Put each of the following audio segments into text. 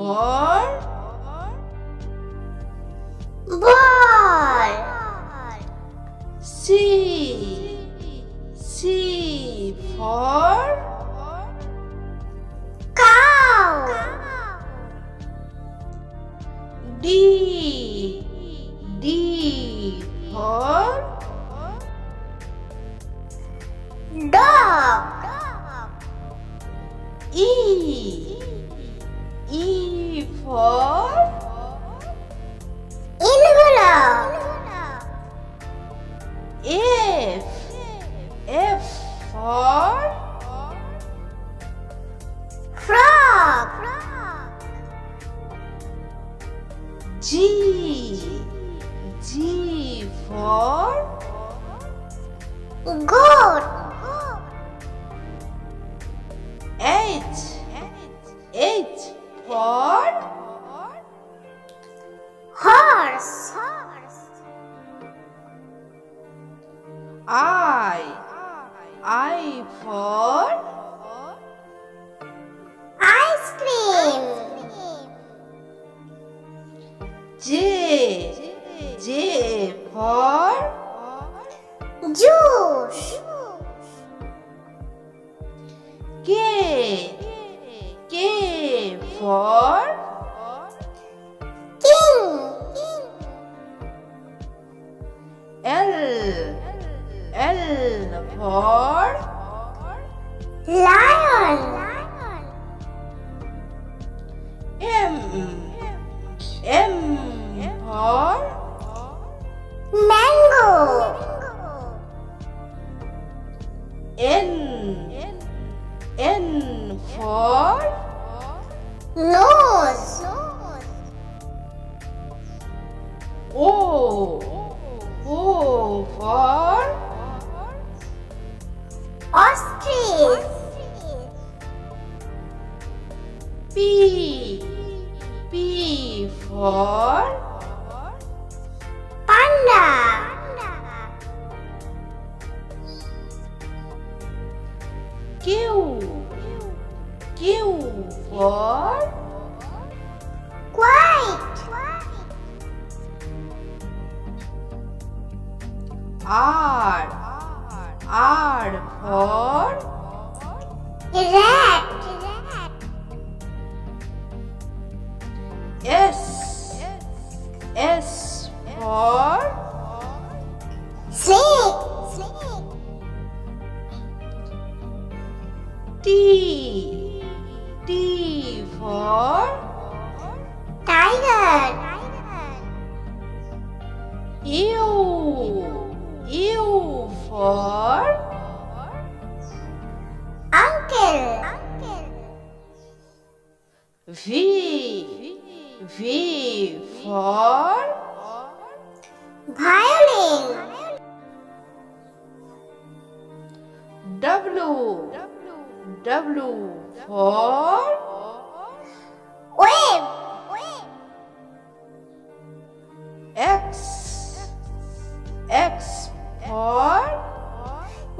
for ball. C for Cow. D for Dog. E for Envelope. F for Frog. G for Goat. H for Horse. I for Ice cream. J for Juice. K for King. L for Lion. M for Mango. N for Nose. O for Ostrich. P for Panda. Q for White. R for Rat. S for Snake. T for Tiger. U for Uncle. V for Violin. W for Wave. X for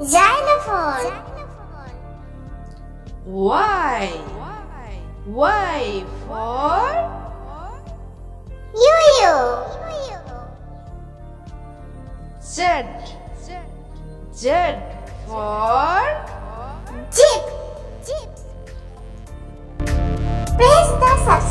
Xylophone. Y for Yo-yo. Z for Jeep. Press the subscribe